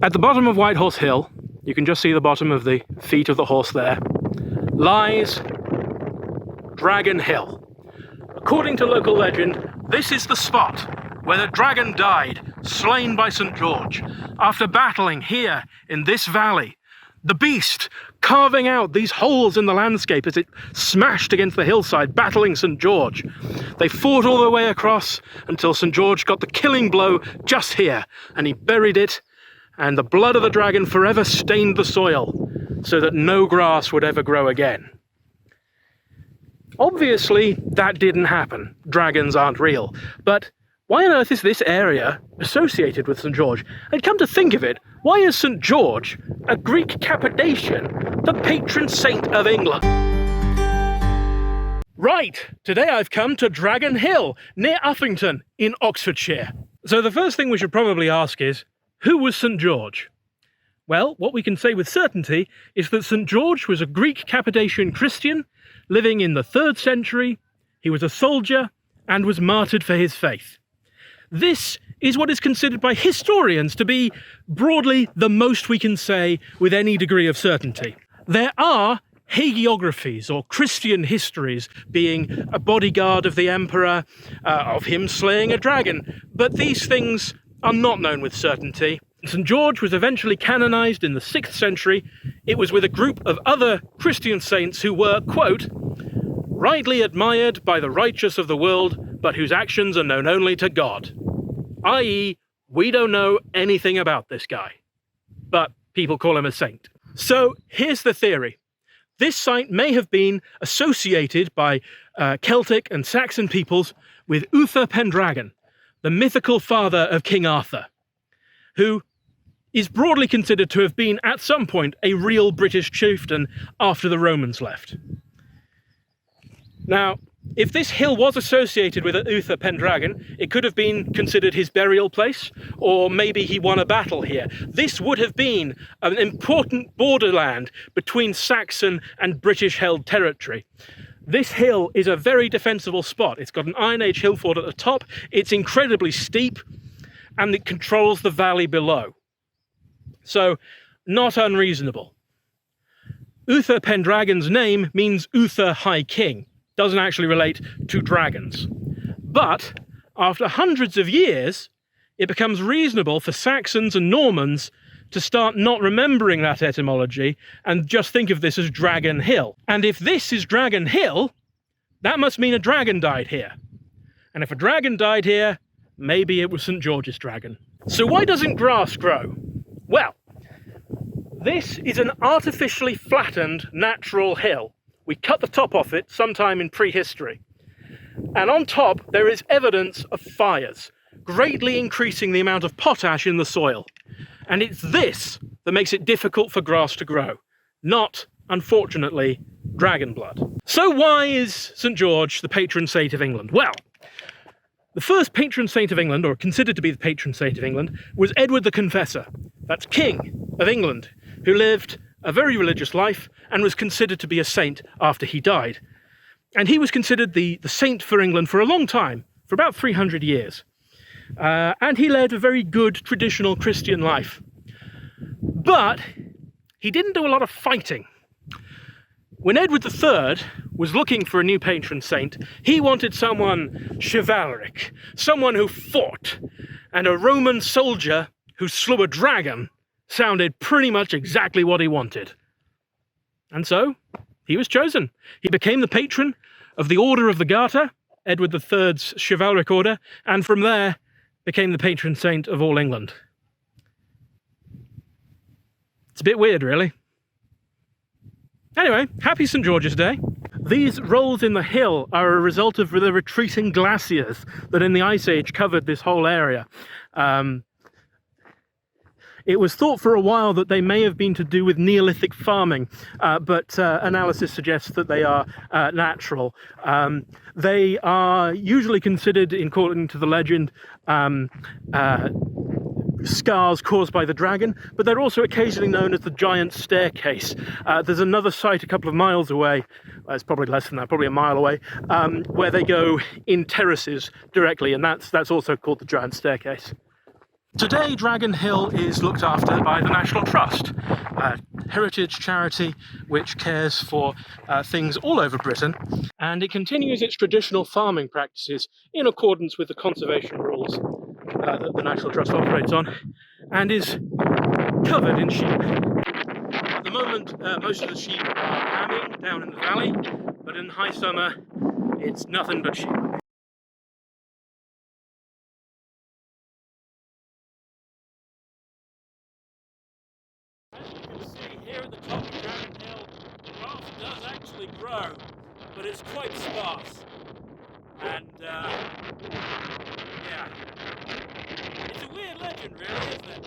At the bottom of White Horse Hill, you can just see the bottom of the feet of the horse there, lies Dragon Hill. According to local legend, this is the spot where the dragon died, slain by St. George, after battling here in this valley. The beast carving out these holes in the landscape as it smashed against the hillside, battling St. George. They fought all the way across until St. George got the killing blow just here, and he buried it, and the blood of the dragon forever stained the soil so that no grass would ever grow again. Obviously, that didn't happen. Dragons aren't real. But why on earth is this area associated with St. George? And come to think of it, why is St. George, a Greek Cappadocian, the patron saint of England? Right, today I've come to Dragon Hill, near Uffington, in Oxfordshire. So the first thing we should probably ask is, who was St. George? Well, what we can say with certainty is that St. George was a Greek Cappadocian Christian living in the 3rd century. He was a soldier and was martyred for his faith. This is what is considered by historians to be broadly the most we can say with any degree of certainty. There are hagiographies or Christian histories, being a bodyguard of the emperor, of him slaying a dragon, but these things are not known with certainty. St. George was eventually canonized in the 6th century. It was with a group of other Christian saints who were, quote, rightly admired by the righteous of the world, but whose actions are known only to God. I.e., we don't know anything about this guy, but people call him a saint. So here's the theory. This saint may have been associated by Celtic and Saxon peoples with Uther Pendragon, the mythical father of King Arthur, who is broadly considered to have been at some point a real British chieftain after the Romans left. Now, if this hill was associated with Uther Pendragon, it could have been considered his burial place, or maybe he won a battle here. This would have been an important borderland between Saxon and British-held territory. This hill is a very defensible spot. It's got an Iron Age hill fort at the top, it's incredibly steep, and it controls the valley below. So, not unreasonable. Uther Pendragon's name means Uther High King. Doesn't actually relate to dragons. But after hundreds of years, it becomes reasonable for Saxons and Normans to start not remembering that etymology and just think of this as Dragon Hill. And if this is Dragon Hill, that must mean a dragon died here. And if a dragon died here, maybe it was St. George's dragon. So why doesn't grass grow? Well, this is an artificially flattened natural hill. We cut the top off it sometime in prehistory. And on top, there is evidence of fires, greatly increasing the amount of potash in the soil. And it's this that makes it difficult for grass to grow, not, unfortunately, dragon blood. So why is St. George the patron saint of England? Well, the first patron saint of England, or considered to be the patron saint of England, was Edward the Confessor. That's King of England, who lived a very religious life and was considered to be a saint after he died. And he was considered the saint for England for a long time, for about 300 years. And he led a very good traditional Christian life. But he didn't do a lot of fighting. When Edward III was looking for a new patron saint, he wanted someone chivalric, someone who fought, and a Roman soldier who slew a dragon sounded pretty much exactly what he wanted. And so, he was chosen. He became the patron of the Order of the Garter, Edward III's chivalric order, and from there became the patron saint of all England. It's a bit weird, really. Anyway, happy St. George's Day. These rolls in the hill are a result of the retreating glaciers that in the Ice Age covered this whole area. It was thought for a while that they may have been to do with Neolithic farming, but analysis suggests that they are natural. They are usually considered, according to the legend, scars caused by the dragon, but they're also occasionally known as the Giant Staircase. There's another site a couple of miles away, it's probably less than that, probably a mile away, where they go in terraces directly, and that's also called the Giant Staircase. Today, Dragon Hill is looked after by the National Trust, a heritage charity which cares for things all over Britain, and it continues its traditional farming practices in accordance with the conservation rules that the National Trust operates on, and is covered in sheep. At the moment, most of the sheep are lambing down in the valley, but in high summer, it's nothing but sheep. Here at the top of Dragon Hill, grass does actually grow, but it's quite sparse. And yeah, it's a weird legend really, isn't it?